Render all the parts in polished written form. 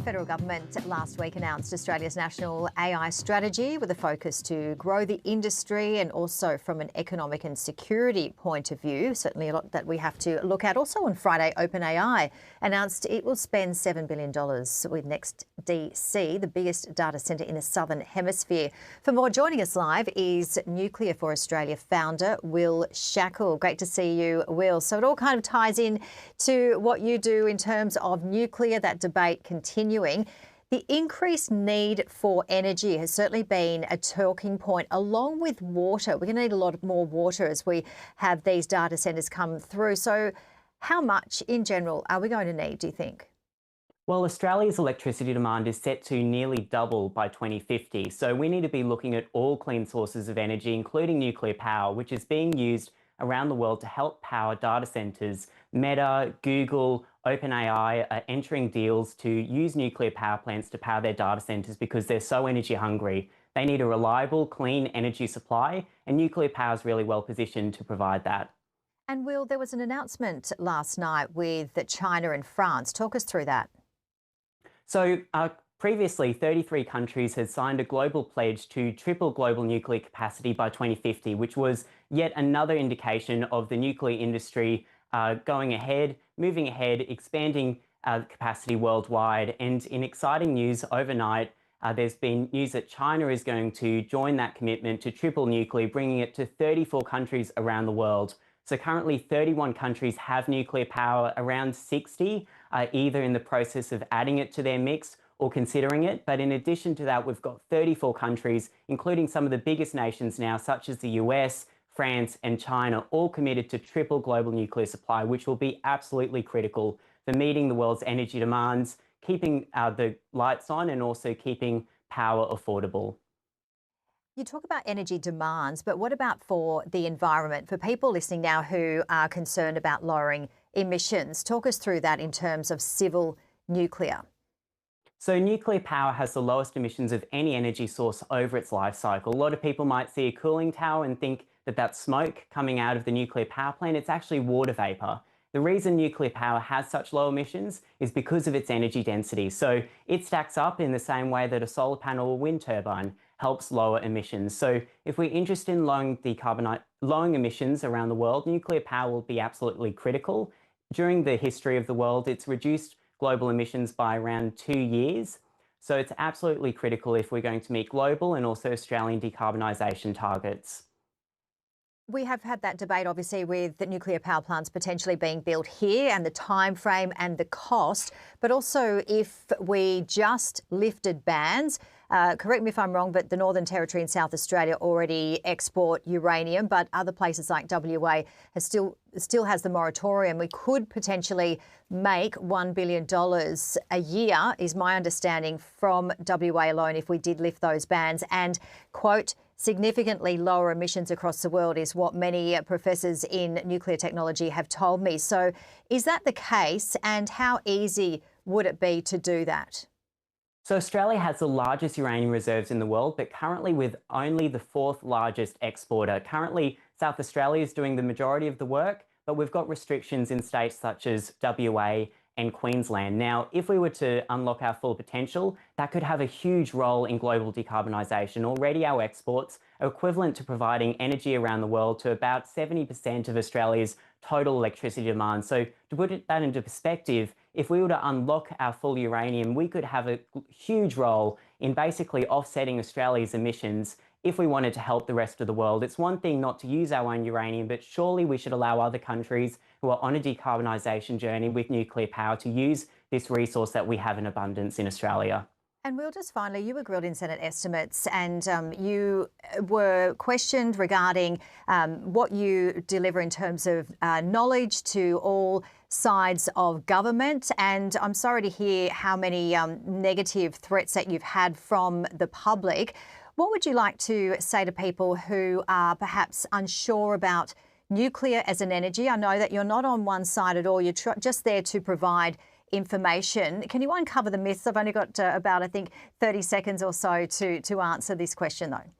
federal government last week announced Australia's national AI strategy with a focus to grow the industry and also from an economic and security point of view. Certainly a lot that we have to look at. Also on Friday, OpenAI announced it will spend $7 billion with NextDC, the biggest data centre in the Southern Hemisphere. For more, joining us live is Nuclear for Australia founder Will Shackel. Great to see you, Will. So it all kind of ties in to what you do in terms of nuclear, that debate continuing. The increased need for energy has certainly been a talking point, along with water. We're going to need a lot more water as we have these data centres come through. So how much in general are we going to need, do you think? Well, Australia's electricity demand is set to nearly double by 2050. So we need to be looking at all clean sources of energy, including nuclear power, which is being used around the world to help power data centres. Meta, Google, OpenAI are entering deals to use nuclear power plants to power their data centres because they're so energy hungry. They need a reliable, clean energy supply, and nuclear power is really well positioned to provide that. And Will, there was an announcement last night with China and France. Talk us through that. So previously, 33 countries had signed a global pledge to triple global nuclear capacity by 2050, which was yet another indication of the nuclear industry going ahead, moving ahead, expanding capacity worldwide. And in exciting news overnight, there's been news that China is going to join that commitment to triple nuclear, bringing it to 34 countries around the world. So currently 31 countries have nuclear power, around 60 are either in the process of adding it to their mix or considering it. But in addition to that, we've got 34 countries, including some of the biggest nations now, such as the US, France and China, all committed to triple global nuclear supply, which will be absolutely critical for meeting the world's energy demands, keeping the lights on and also keeping power affordable. You talk about energy demands, but what about for the environment? For people listening now who are concerned about lowering emissions, talk us through that in terms of civil nuclear. So nuclear power has the lowest emissions of any energy source over its life cycle. A lot of people might see a cooling tower and think that that's smoke coming out of the nuclear power plant. It's actually water vapour. The reason nuclear power has such low emissions is because of its energy density. So it stacks up in the same way that a solar panel or wind turbine helps lower emissions. So if we're interested in lowering emissions around the world, nuclear power will be absolutely critical. During the history of the world, it's reduced global emissions by around 2 years. So it's absolutely critical if we're going to meet global and also Australian decarbonisation targets. We have had that debate, obviously, with the nuclear power plants potentially being built here and the time frame and the cost, but also if we just lifted bans. Correct me if I'm wrong, but the Northern Territory in South Australia already export uranium, but other places like WA still has the moratorium. We could potentially make $1 billion a year, is my understanding, from WA alone if we did lift those bans. And, quote, significantly lower emissions across the world is what many professors in nuclear technology have told me. So is that the case, and how easy would it be to do that? So Australia has the largest uranium reserves in the world, but currently with only the fourth largest exporter. Currently, South Australia is doing the majority of the work, but we've got restrictions in states such as WA and Queensland. Now, if we were to unlock our full potential, that could have a huge role in global decarbonisation. Already our exports are equivalent to providing energy around the world to about 70% of Australia's total electricity demand. So to put that into perspective, if we were to unlock our full uranium, we could have a huge role in basically offsetting Australia's emissions if we wanted to help the rest of the world. It's one thing not to use our own uranium, but surely we should allow other countries who are on a decarbonisation journey with nuclear power to use this resource that we have in abundance in Australia. And Will, just finally, you were grilled in Senate estimates and you were questioned regarding what you deliver in terms of knowledge to all sides of government. And I'm sorry to hear how many negative threats that you've had from the public. What would you like to say to people who are perhaps unsure about nuclear as an energy? I know that you're not on one side at all. You're just there to provide information. Can you uncover the myths? I've only got about, I think, 30 seconds or so to answer this question, though.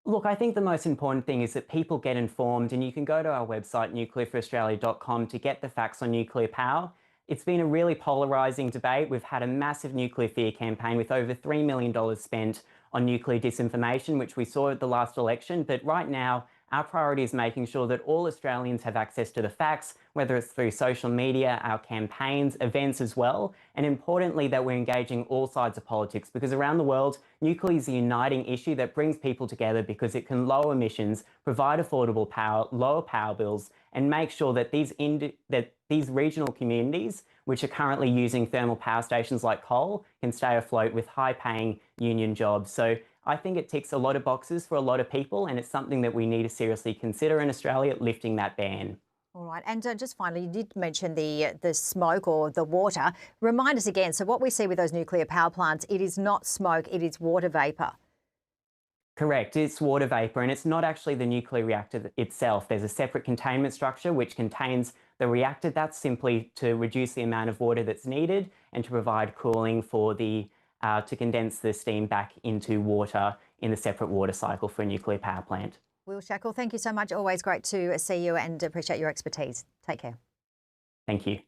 Look, I think the most important thing is that people get informed, and you can go to our website, nuclearforaustralia.com, to get the facts on nuclear power. It's been a really polarising debate. We've had a massive nuclear fear campaign with over $3 million spent on nuclear disinformation, which we saw at the last election. But right now, our priority is making sure that all Australians have access to the facts, whether it's through social media, our campaigns, events as well, and importantly, that we're engaging all sides of politics, because around the world, nuclear is a uniting issue that brings people together because it can lower emissions, provide affordable power, lower power bills, and make sure that these regional communities, which are currently using thermal power stations like coal, can stay afloat with high-paying union jobs. So I think it ticks a lot of boxes for a lot of people, and it's something that we need to seriously consider in Australia, lifting that ban. All right. And just finally, you did mention the smoke or the water. Remind us again. So what we see with those nuclear power plants, it is not smoke, it is water vapour. Correct, it's water vapour, and it's not actually the nuclear reactor itself. There's a separate containment structure which contains the reactor. That's simply to reduce the amount of water that's needed and to provide cooling for to condense the steam back into water in the separate water cycle for a nuclear power plant. Will Shackel, thank you so much. Always great to see you and appreciate your expertise. Take care. Thank you.